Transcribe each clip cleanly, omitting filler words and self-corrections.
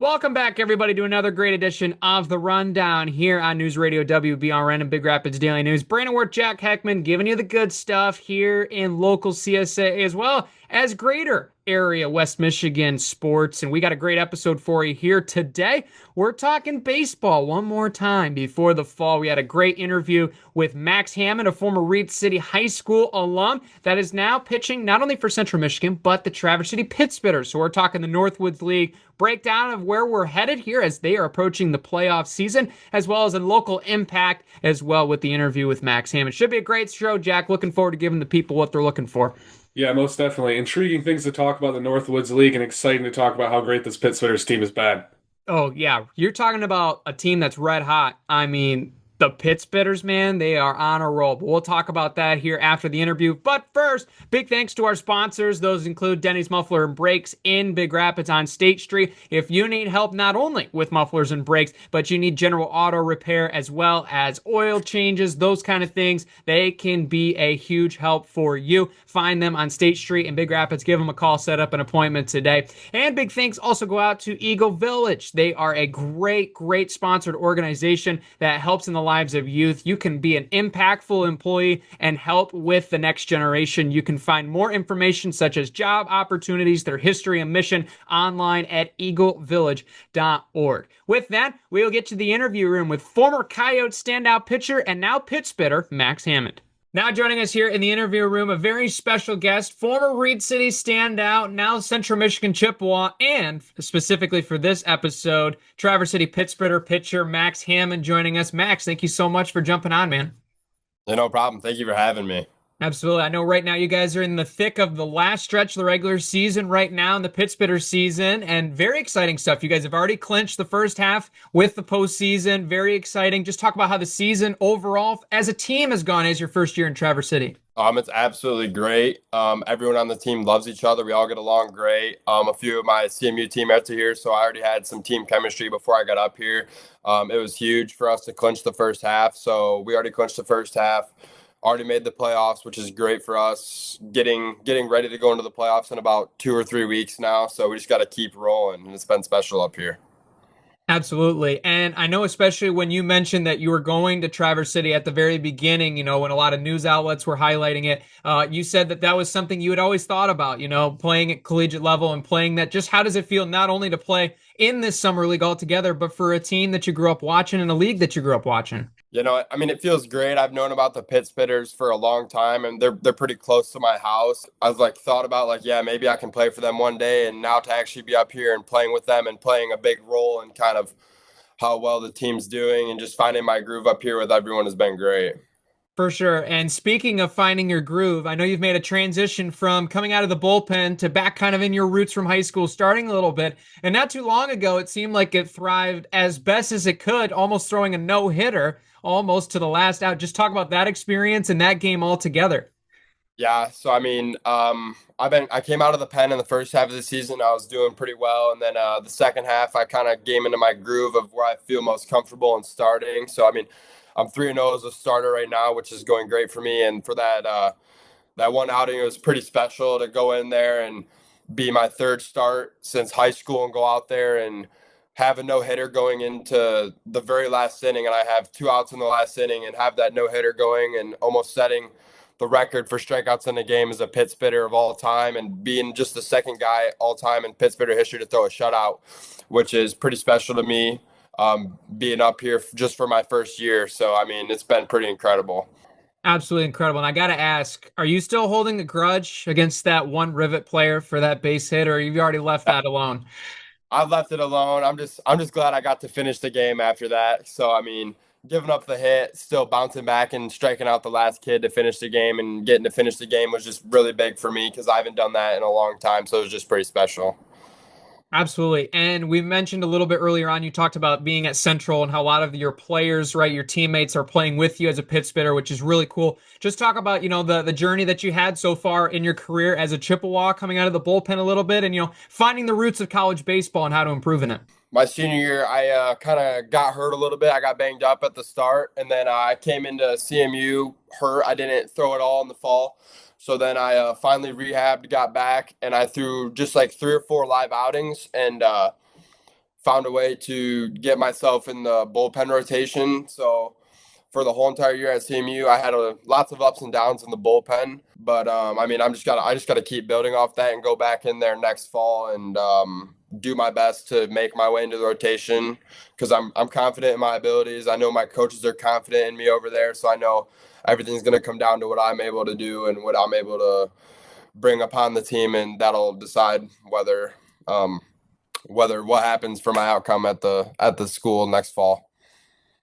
Welcome back, everybody, to another great edition of The Rundown here on News Radio WBRN and Big Rapids Daily News. Brandon Worth, Jack Heckman, giving you the good stuff here in local CSA as well as greater area West Michigan sports. And we got a great episode for you here today. We're talking baseball one more time before the fall. We had a great interview with Max Hammond, a former Reed City High School alum that is now pitching not only for Central Michigan, but the Traverse City Pittsburghers. So we're talking the Northwoods League, breakdown of where we're headed here as they are approaching the playoff season, as well as a local impact as well with the interview with Max Hammond. Should be a great show, Jack. Looking forward to giving the people what they're looking for. Yeah, most definitely. Intriguing things to talk about the Northwoods League and exciting to talk about how great this Pittsburghers team has been. Oh, yeah. You're talking about a team that's red hot. I mean, the Pittsburghers, man, they are on a roll. But we'll talk about that here after the interview. But first, big thanks to our sponsors. Those include Denny's Muffler and Brakes in Big Rapids on State Street. If you need help not only with mufflers and brakes, but you need general auto repair as well as oil changes, those kind of things, they can be a huge help for you. Find them on State Street in Big Rapids. Give them a call, set up an appointment today. And big thanks also go out to Eagle Village. They are a great sponsored organization that helps in the lives of youth. You can be an impactful employee and help with the next generation. You can find more information such as job opportunities, their history and mission online at eaglevillage.org. With that, we'll get to the interview room with former Coyote standout pitcher and now Pittsburgher Max Hammond. Now joining us here in the interview room, a very special guest, former Reed City standout, now Central Michigan Chippewa, and specifically for this episode, Traverse City Pittsburgher pitcher Max Hammond joining us. Max, thank you so much for jumping on, man. Yeah, no problem. Thank you for having me. Absolutely. I know right now you guys are in the thick of the last stretch of the regular season right now in the Pittsburgher season, and very exciting stuff. You guys have already clinched the first half with the postseason. Very exciting. Just talk about how the season overall as a team has gone as your first year in Traverse City. It's absolutely great. Everyone on the team loves each other. We all get along great. A few of my CMU teammates are here, so I already had some team chemistry before I got up here. It was huge for us to clinch the first half, so we already clinched the first half. Already made the playoffs, which is great for us. Getting ready to go into the playoffs in about 2 or 3 weeks now, so we just got to keep rolling, and it's been special up here. Absolutely. And I know especially when you mentioned that you were going to Traverse City at the very beginning, when a lot of news outlets were highlighting it, you said that that was something you had always thought about, playing at collegiate level and playing that. Just how does it feel not only to play in this summer league altogether, but for a team that you grew up watching and a league that you grew up watching? It feels great. I've known about the Pittsburghers for a long time, and they're pretty close to my house. I've thought about yeah, maybe I can play for them one day, and now to actually be up here and playing with them and playing a big role in kind of how well the team's doing and just finding my groove up here with everyone has been great. For sure. And speaking of finding your groove, I know you've made a transition from coming out of the bullpen to back kind of in your roots from high school, starting a little bit. And not too long ago, it seemed like it thrived as best as it could, almost throwing a no-hitter almost to the last out. Just talk about that experience and that game altogether. Yeah, so I came out of the pen in the first half of the season. I was doing pretty well, and then the second half, I kind of came into my groove of where I feel most comfortable in starting. So I'm 3-0 as a starter right now, which is going great for me. And for that one outing, it was pretty special to go in there and be my third start since high school and go out there and have a no-hitter going into the very last inning. And I have 2 outs in the last inning and have that no-hitter going and almost setting the record for strikeouts in the game as a Pittsburgher of all time and being just the second guy all time in Pittsburgher history to throw a shutout, which is pretty special to me. Being up here just for my first year. So, it's been pretty incredible. Absolutely incredible. And I got to ask, are you still holding a grudge against that one Rivet player for that base hit, or have you already left that alone? I've left it alone. I'm just glad I got to finish the game after that. So, giving up the hit, still bouncing back and striking out the last kid to finish the game and getting to finish the game was just really big for me because I haven't done that in a long time. So it was just pretty special. Absolutely. And we mentioned a little bit earlier on, you talked about being at Central and how a lot of your players, right, your teammates are playing with you as a Pittsburgher, which is really cool. Just talk about, the journey that you had so far in your career as a Chippewa, coming out of the bullpen a little bit and, finding the roots of college baseball and how to improve in it. My senior year, I kind of got hurt a little bit. I got banged up at the start, and then I came into CMU hurt. I didn't throw it all in the fall. So then I finally rehabbed, got back, and I threw just 3 or 4 live outings and found a way to get myself in the bullpen rotation. So for the whole entire year at CMU, I had lots of ups and downs in the bullpen. But I mean, I just gotta keep building off that and go back in there next fall and do my best to make my way into the rotation because I'm confident in my abilities. I know my coaches are confident in me over there, so I know everything's gonna come down to what I'm able to do and what I'm able to bring upon the team, and that'll decide whether what happens for my outcome at the school next fall.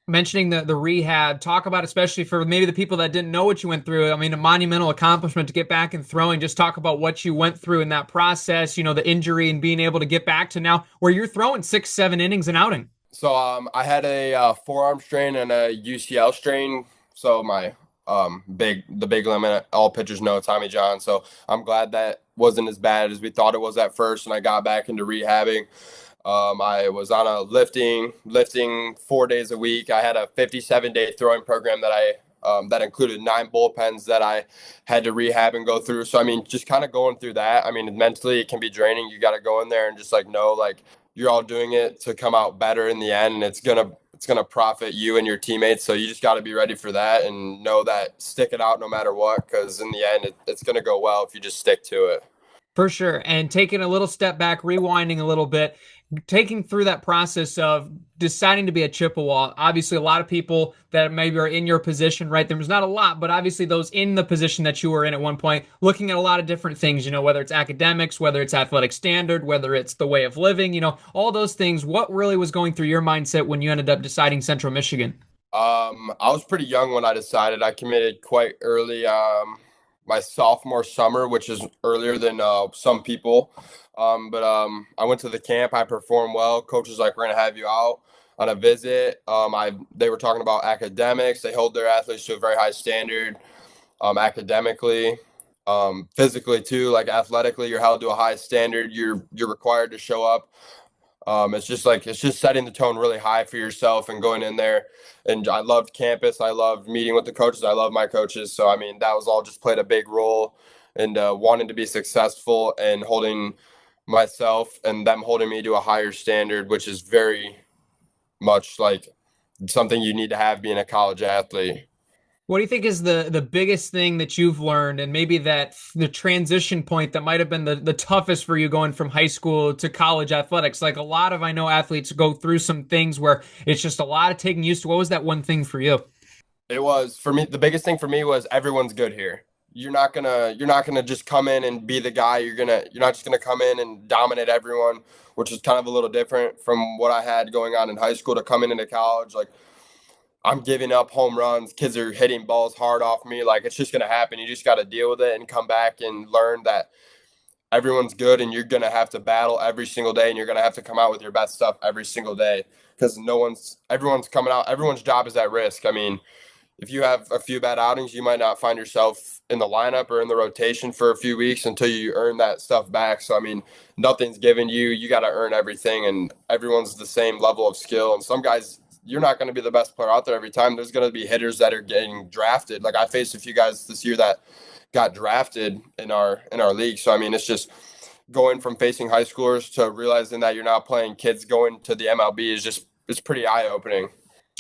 Mentioning the rehab, talk about especially for maybe the people that didn't know what you went through. I mean, a monumental accomplishment to get back and throwing. Just talk about what you went through in that process, the injury and being able to get back to now where you're throwing 6, 7 innings and outing. So I had a forearm strain and a UCL strain. So my the big limit, all pitchers know Tommy John. So I'm glad that wasn't as bad as we thought it was at first, and I got back into rehabbing. I was on a lifting 4 days a week. I had a 57-day throwing program that included 9 bullpens that I had to rehab and go through. So I mean, just kind of going through that. I mean, mentally it can be draining. You got to go in there and just know you're all doing it to come out better in the end, and it's gonna profit you and your teammates. So you just got to be ready for that and know that stick it out no matter what, because in the end it's gonna go well if you just stick to it. For sure. And taking a little step back, rewinding a little bit, taking through that process of deciding to be a Chippewa. Obviously, a lot of people that maybe are in your position, right? There's not a lot, but obviously those in the position that you were in at one point, looking at a lot of different things, whether it's academics, whether it's athletic standard, whether it's the way of living, all those things. What really was going through your mindset when you ended up deciding Central Michigan? I was pretty young when I decided. I committed quite early. My sophomore summer, which is earlier than some people. But I went to the camp. I performed well. Coach was like, "We're gonna have you out on a visit." They were talking about academics. They hold their athletes to a very high standard, academically, physically too. Like athletically, you're held to a high standard. You're required to show up. It's just setting the tone really high for yourself and going in there. And I loved campus. I loved meeting with the coaches. I love my coaches. So I mean, that was all just played a big role in wanting to be successful and holding myself and them holding me to a higher standard, which is very much like something you need to have being a college athlete. What do you think is the biggest thing that you've learned, and maybe that the transition point that might have been the toughest for you going from high school to college athletics? Like a lot of, I know athletes go through some things where it's just a lot of taking used to. What was that one thing for you? It was for me, the biggest thing for me was everyone's good here. You're not gonna just come in and be the guy. You're not just gonna come in and dominate everyone, which is kind of a little different from what I had going on in high school to coming into college. Like I'm giving up home runs. Kids are hitting balls hard off me. Like it's just gonna happen. You just got to deal with it and come back and learn that everyone's good, and you're gonna have to battle every single day, and you're gonna have to come out with your best stuff every single day because everyone's coming out. Everyone's job is at risk. I mean, if you have a few bad outings, you might not find yourself in the lineup or in the rotation for a few weeks until you earn that stuff back. So, I mean, nothing's given you. You got to earn everything, and everyone's the same level of skill. And some guys, you're not going to be the best player out there every time. There's going to be hitters that are getting drafted. Like I faced a few guys this year that got drafted in our league. So, I mean, it's just going from facing high schoolers to realizing that you're not playing kids going to the MLB it's pretty eye-opening.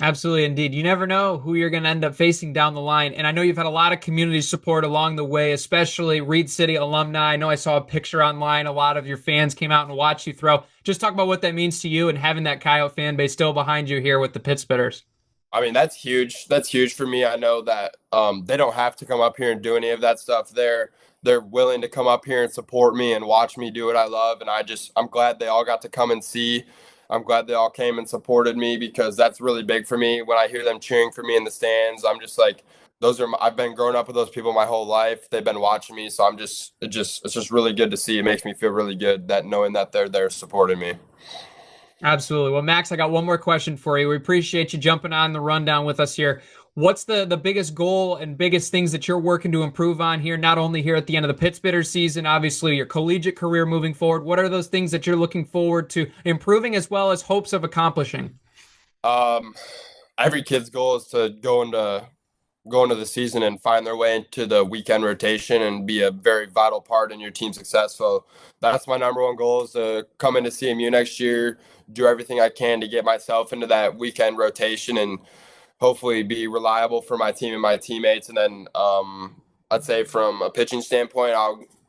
Absolutely, indeed. You never know who you're going to end up facing down the line. And I know you've had a lot of community support along the way, especially Reed City alumni. I know I saw a picture online. A lot of your fans came out and watched you throw. Just talk about what that means to you and having that Coyote fan base still behind you here with the Pittsburghers. I mean, that's huge. That's huge for me. I know that they don't have to come up here and do any of that stuff. They're willing to come up here and support me and watch me do what I love. And I'm glad they all got to come and see. I'm glad they all came and supported me because that's really big for me. When I hear them cheering for me in the stands, I'm just like, I've been growing up with those people my whole life. They've been watching me. So it's just really good to see. It makes me feel really good that knowing that they're there supporting me. Absolutely. Well, Max, I got one more question for you. We appreciate you jumping on the rundown with us here. What's the biggest goal and biggest things that you're working to improve on here, not only here at the end of the Pittsburghers season, obviously your collegiate career moving forward? What are those things that you're looking forward to improving as well as hopes of accomplishing? Every kid's goal is to go into go into the season and find their way into the weekend rotation and be a very vital part in your team's success. So that's my number one goal is to come into CMU next year, do everything I can to get myself into that weekend rotation and hopefully be reliable for my team and my teammates. And then I'd say from a pitching standpoint,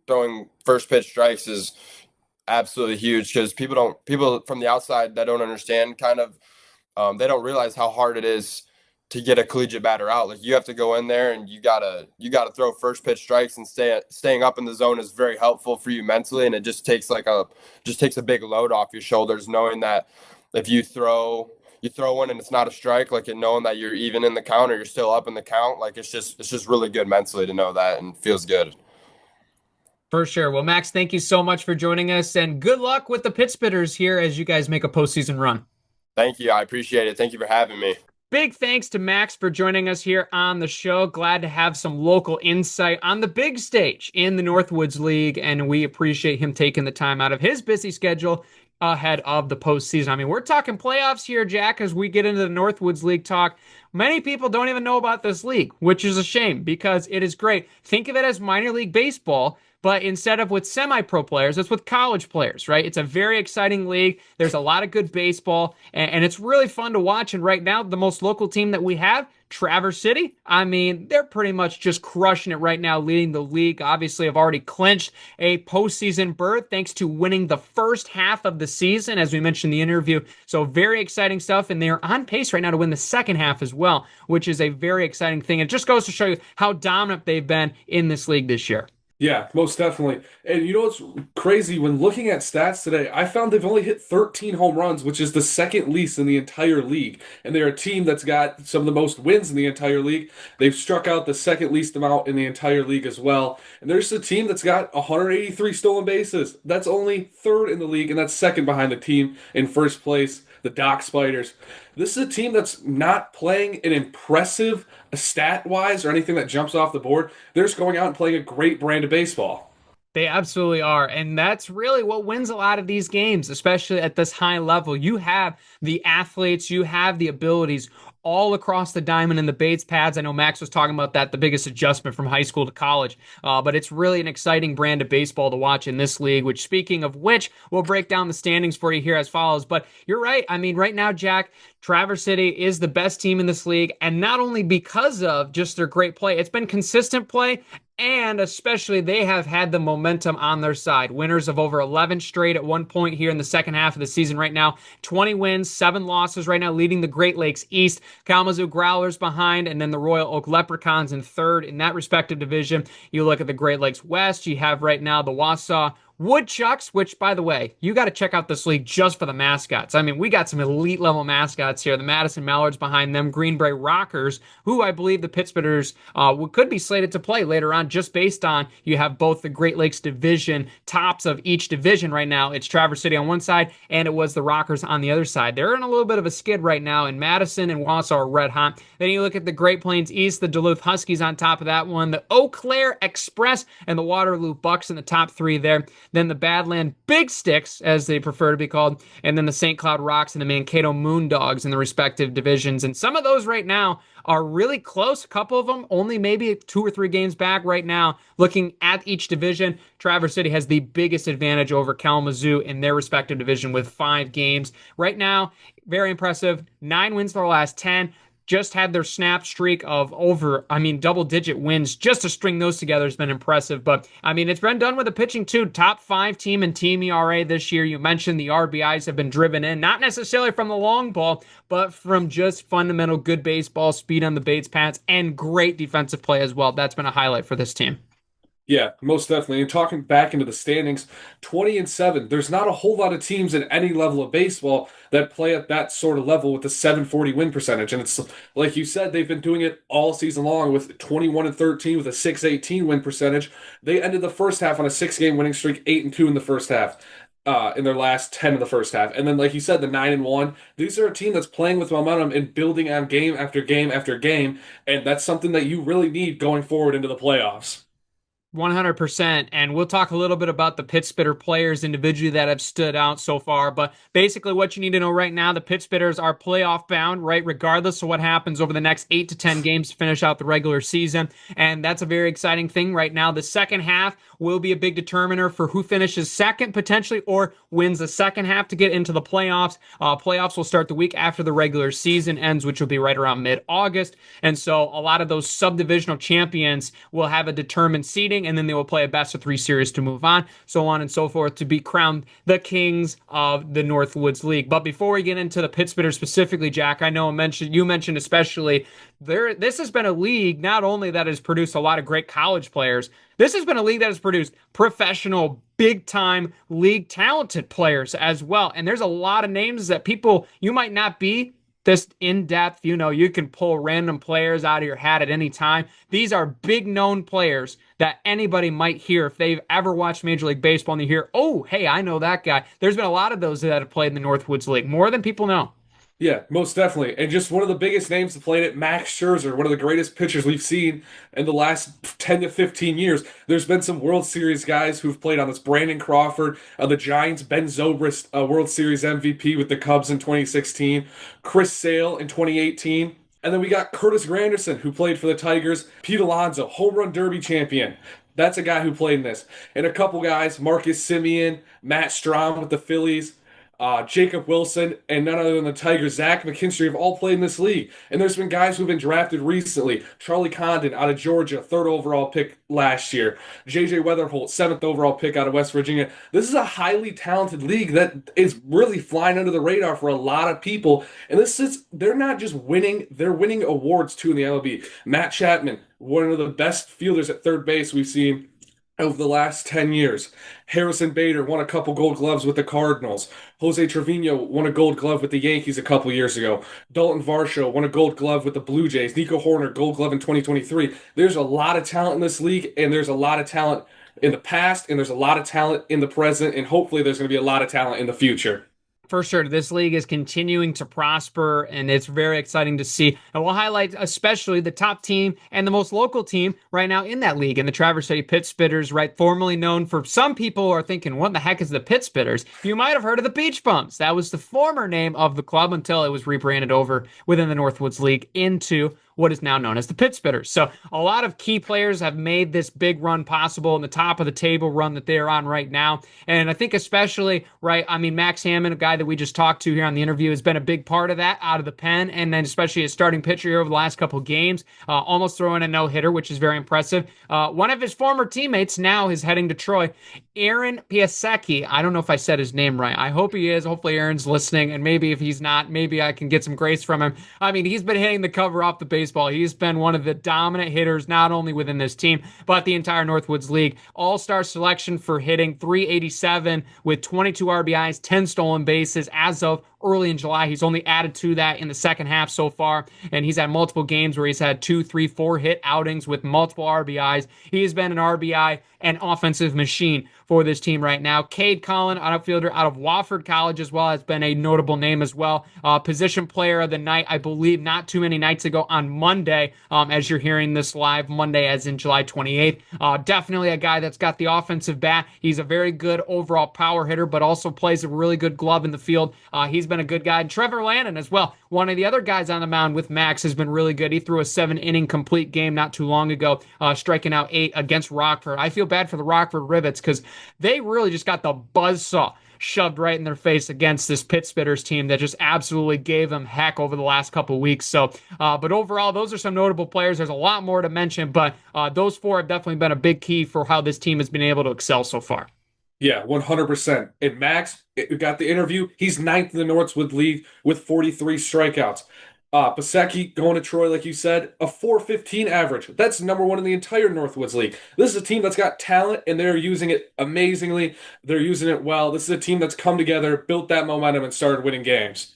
throwing first pitch strikes is absolutely huge because people from the outside that don't understand they don't realize how hard it is to get a collegiate batter out. Like you have to go in there and you gotta throw first pitch strikes and staying up in the zone is very helpful for you mentally, and it just takes a big load off your shoulders knowing that if you throw one and it's not a strike, like and knowing that you're even in the count or you're still up in the count, like it's just really good mentally to know that and feels good. For sure. Well, Max, thank you so much for joining us, and good luck with the Pit Spitters here as you guys make a postseason run. Thank you. I appreciate it. Thank you for having me. Big thanks to Max for joining us here on the show. Glad to have some local insight on the big stage in the Northwoods League, and we appreciate him taking the time out of his busy schedule ahead of the postseason. I mean, we're talking playoffs here, Jack, as we get into the Northwoods League talk. Many people don't even know about this league, which is a shame because it is great. Think of it as minor league baseball, but instead of with semi-pro players, it's with college players, right? It's a very exciting league. There's a lot of good baseball, and it's really fun to watch. And right now, the most local team that we have, Traverse City, I mean, they're pretty much just crushing it right now, leading the league. Obviously, have already clinched a postseason berth thanks to winning the first half of the season, as we mentioned in the interview. So very exciting stuff, and they're on pace right now to win the second half as well, which is a very exciting thing. It just goes to show you how dominant they've been in this league this year. Yeah, most definitely. And you know what's crazy? When looking at stats today, I found they've only hit 13 home runs, which is the second least in the entire league. And they're a team that's got some of the most wins in the entire league. They've struck out the second least amount in the entire league as well. And there's a team that's got 183 stolen bases. That's only third in the league, and that's second behind the team in first place, the Dock Spiders. This is a team that's not playing an impressive stat-wise or anything that jumps off the board. They're just going out and playing a great brand of baseball. They absolutely are. And that's really what wins a lot of these games, especially at this high level. You have the athletes, you have the abilities all across the diamond in the Bates pads. I know Max was talking about that, the biggest adjustment from high school to college. But it's really an exciting brand of baseball to watch in this league, which, speaking of which, we'll break down the standings for you here as follows. But you're right. I mean, right now, Jack, Traverse City is the best team in this league, and not only because of just their great play, it's been consistent play, and especially they have had the momentum on their side. Winners of over 11 straight at one point here in the second half of the season right now. 20 wins, 7 losses right now, leading the Great Lakes East. Kalamazoo Growlers behind, and then the Royal Oak Leprechauns in third in that respective division. You look at the Great Lakes West, you have right now the Wausau Woodchucks, which, by the way, you got to check out this league just for the mascots. I mean, we got some elite level mascots here. The Madison Mallards behind them, Greenbrae Rockers, who I believe the Pittsburghers could be slated to play later on, just based on you have both the Great Lakes division tops of each division right now. It's Traverse City on one side, and it was the Rockers on the other side. They're in a little bit of a skid right now, and Madison and Wausau are red hot. Then you look at the Great Plains East, the Duluth Huskies on top of that one, the Eau Claire Express and the Waterloo Bucks in the top 3 there. Then the Badland Big Sticks, as they prefer to be called, and then the St. Cloud Rocks and the Mankato Moondogs in the respective divisions. And some of those right now are really close. A couple of them only maybe 2 or 3 games back right now. Looking at each division, Traverse City has the biggest advantage over Kalamazoo in their respective division with 5 games. Right now, very impressive. 9 wins for the last 10. Just had their snap streak of double-digit wins. Just to string those together has been impressive. But, I mean, it's been done with the pitching, too. Top 5 team in team ERA this year. You mentioned the RBIs have been driven in, not necessarily from the long ball, but from just fundamental good baseball, speed on the Bates pads, and great defensive play as well. That's been a highlight for this team. Yeah, most definitely. And talking back into the standings, 20-7. There's not a whole lot of teams in any level of baseball that play at that sort of level with a 740 win percentage. And it's like you said, they've been doing it all season long with 21-13 with a 618 win percentage. They ended the first half on a 6-game winning streak, 8-2 in the first half. In their last 10 in the first half. And then, like you said, the 9-1. These are a team that's playing with momentum and building on game after game after game. And that's something that you really need going forward into the playoffs. 100%. And we'll talk a little bit about the pit spitter players individually that have stood out so far. But basically, what you need to know right now, the pit spitters are playoff bound, right? Regardless of what happens over the next 8 to 10 games to finish out the regular season. And that's a very exciting thing right now. The second half will be a big determiner for who finishes second potentially or wins the second half to get into the playoffs. Playoffs will start the week after the regular season ends, which will be right around mid-August. And so a lot of those subdivisional champions will have a determined seeding, and then they will play a best of three series to move on, so on and so forth, to be crowned the kings of the Northwoods League. But before we get into the pit spitter specifically, Jack, I know you mentioned especially this has been a league not only that has produced a lot of great college players, this has been a league that has produced professional, big time league talented players as well. And there's a lot of names that people you might not be this in depth. You can pull random players out of your hat at any time. These are big known players that anybody might hear if they've ever watched Major League Baseball and they hear, oh, hey, I know that guy. There's been a lot of those that have played in the Northwoods League, more than people know. Yeah, most definitely. And just one of the biggest names to play it, Max Scherzer, one of the greatest pitchers we've seen in the last 10 to 15 years. There's been some World Series guys who've played on this. Brandon Crawford, the Giants, Ben Zobrist, World Series MVP with the Cubs in 2016, Chris Sale in 2018. And then we got Curtis Granderson, who played for the Tigers, Pete Alonso, home run derby champion. That's a guy who played in this. And a couple guys, Marcus Simeon, Matt Strahm with the Phillies, Jacob Wilson, and none other than the Tigers, Zach McKinstry, have all played in this league. And there's been guys who've been drafted recently. Charlie Condon out of Georgia, third overall pick last year. JJ Weatherholt, seventh overall pick out of West Virginia. This is a highly talented league that is really flying under the radar for a lot of people. And they're not just winning, they're winning awards too in the MLB. Matt Chapman, one of the best fielders at third base we've seen over the last 10 years. Harrison Bader won a couple gold gloves with the Cardinals. Jose Trevino won a gold glove with the Yankees a couple years ago. Dalton Varsho won a gold glove with the Blue Jays. Nico Horner, gold glove in 2023. There's a lot of talent in this league, and there's a lot of talent in the past, and there's a lot of talent in the present, and hopefully there's going to be a lot of talent in the future. For sure, this league is continuing to prosper, and it's very exciting to see. And we'll highlight especially the top team and the most local team right now in that league, and the Traverse City Pit Spitters, right? Formerly known, for some people are thinking, what the heck is the Pit Spitters? You might have heard of the Beach Bums. That was the former name of the club until it was rebranded over within the Northwoods League into what is now known as the Pit Spitters. So a lot of key players have made this big run possible in the top of the table run that they're on right now. And I think especially, right, I mean, Max Hammond, a guy that we just talked to here on the interview, has been a big part of that out of the pen. And then especially a starting pitcher here over the last couple games, almost throwing a no-hitter, which is very impressive. One of his former teammates now is heading to Troy, Aaron Piasecki. I don't know if I said his name right. I hope he is. Hopefully Aaron's listening. And maybe if he's not, maybe I can get some grace from him. I mean, he's been hitting the cover off the base. He's been one of the dominant hitters, not only within this team, but the entire Northwoods League. All-star selection for hitting .387 with 22 RBIs, 10 stolen bases as of early in July. He's only added to that in the second half so far, and he's had multiple games where he's had 2, 3, 4 hit outings with multiple RBIs. He has been an RBI and offensive machine for this team right now. Cade Collin, outfielder out of Wofford College as well, has been a notable name as well. Position player of the night, I believe, not too many nights ago on Monday, as you're hearing this live, Monday as in July 28th. Definitely a guy that's got the offensive bat. He's a very good overall power hitter, but also plays a really good glove in the field. He's been a good guy. And Trevor Lannon as well, one of the other guys on the mound with Max, has been really good. He threw a 7-inning complete game not too long ago, striking out 8 against Rockford. I feel bad for the Rockford Rivets because they really just got the buzzsaw shoved right in their face against this Pit Spitters team that just absolutely gave them heck over the last couple of weeks. So, but overall, those are some notable players. There's a lot more to mention, but those 4 have definitely been a big key for how this team has been able to excel so far. Yeah, 100%. And Max, we got the interview. He's ninth in the Northwood League with 43 strikeouts. Piasecki going to Troy, like you said, a 4.15 average. That's number 1 in the entire Northwoods League. This is a team that's got talent, and they're using it amazingly. They're using it well. This is a team that's come together, built that momentum, and started winning games.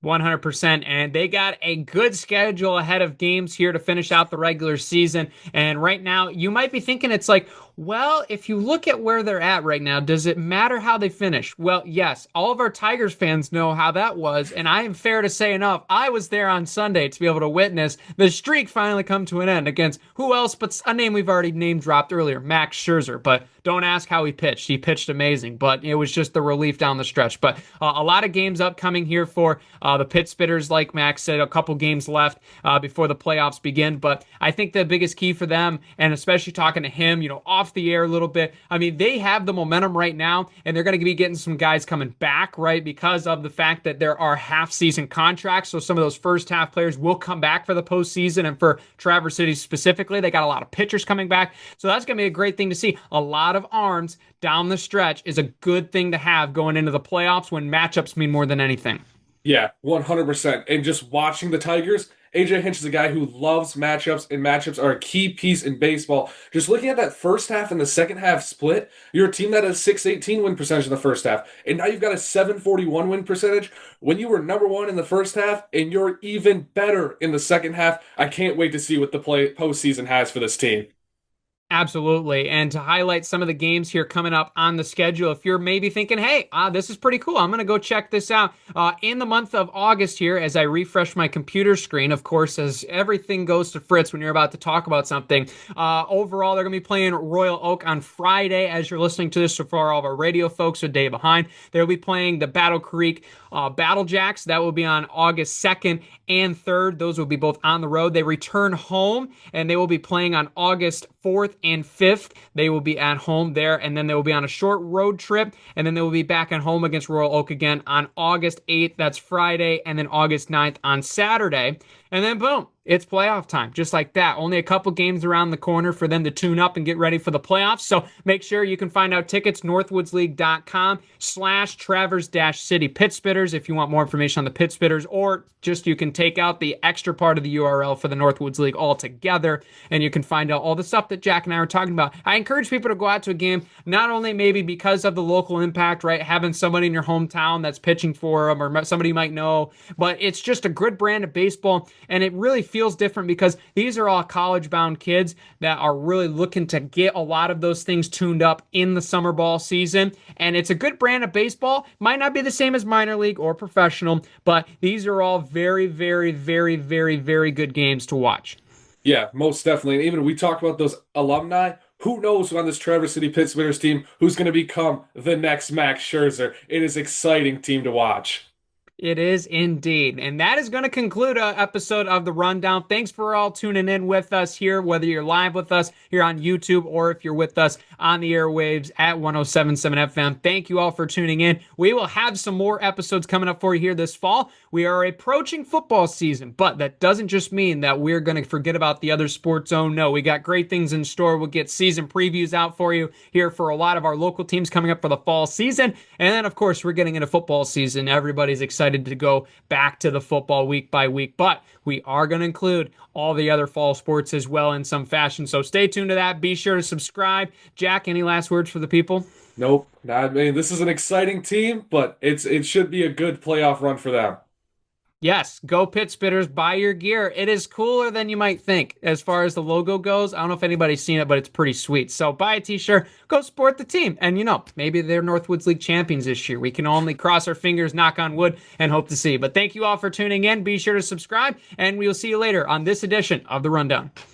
100%, and they got a good schedule ahead of games here to finish out the regular season. And right now, you might be thinking it's like, Well, if you look at where they're at right now, does it matter how they finish? Well, yes, all of our Tigers fans know how that was, and I am fair to say enough. I was there on Sunday to be able to witness the streak finally come to an end against who else but a name we've already name dropped earlier, Max Scherzer. But don't ask how he pitched. He pitched amazing, but it was just the relief down the stretch. But a lot of games upcoming here for the Pit Spitters, like Max said, a couple games left before the playoffs begin. But I think the biggest key for them, and especially talking to him, off the air a little bit, I mean, they have the momentum right now, and they're going to be getting some guys coming back, right, because of the fact that there are half-season contracts. So some of those first-half players will come back for the postseason, and for Traverse City specifically, they got a lot of pitchers coming back. So that's going to be a great thing to see. A lot of arms down the stretch is a good thing to have going into the playoffs when matchups mean more than anything. Yeah, 100%. And just watching the Tigers, AJ Hinch is a guy who loves matchups, and matchups are a key piece in baseball. Just looking at that first half and the second half split, you're a team that has 618 win percentage in the first half, and now you've got a 741 win percentage. When you were number one in the first half, and you're even better in the second half, I can't wait to see what the postseason has for this team. Absolutely. And to highlight some of the games here coming up on the schedule, if you're maybe thinking, hey, this is pretty cool, I'm going to go check this out. In the month of August here, as I refresh my computer screen, of course, as everything goes to Fritz when you're about to talk about something, overall, they're going to be playing Royal Oak on Friday as you're listening to this. So far, all of our radio folks are a day behind. They'll be playing the Battle Creek Battle Jacks. That will be on August 2nd and 3rd. Those will be both on the road. They return home, and they will be playing on August 4th and 5th. They will be at home there, and then they will be on a short road trip, and then they will be back at home against Royal Oak again on August 8th. That's Friday, and then August 9th on Saturday. And then boom, it's playoff time, just like that. Only a couple games around the corner for them to tune up and get ready for the playoffs. So make sure you can find out tickets, northwoodsleague.com/Travers-City Pit Spitters if you want more information on the Pit Spitters, or just you can take out the extra part of the URL for the Northwoods League altogether, and you can find out all the stuff that Jack and I were talking about. I encourage people to go out to a game, not only maybe because of the local impact, right, having somebody in your hometown that's pitching for them or somebody you might know, but it's just a good brand of baseball, and it really feels different because these are all college-bound kids that are really looking to get a lot of those things tuned up in the summer ball season, and it's a good brand of baseball. Might not be the same as minor league or professional, but these are all very, very, very, very, very good games to watch. Yeah, most definitely. And even we talk about those alumni. Who knows on this Traverse City Pit Spitters team who's going to become the next Max Scherzer? It is an exciting team to watch. It is indeed. And that is going to conclude an episode of The Rundown. Thanks for all tuning in with us here, whether you're live with us here on YouTube or if you're with us on the airwaves at 107.7 FM. Thank you all for tuning in. We will have some more episodes coming up for you here this fall. We are approaching football season, but that doesn't just mean that we're going to forget about the other sports zone. No, we got great things in store. We'll get season previews out for you here for a lot of our local teams coming up for the fall season. And then, of course, we're getting into football season. Everybody's excited to go back to the football week by week, but we are going to include all the other fall sports as well in some fashion. So stay tuned to that. Be sure to subscribe. Jack, any last words for the people? Nope, not. I mean, this is an exciting team, but it should be a good playoff run for them. Yes, go Pit Spitters, buy your gear. It is cooler than you might think as far as the logo goes. I don't know if anybody's seen it, but it's pretty sweet. So buy a t-shirt, go support the team. And maybe they're Northwoods League champions this year. We can only cross our fingers, knock on wood, and hope to see. But thank you all for tuning in. Be sure to subscribe, and we will see you later on this edition of The Rundown.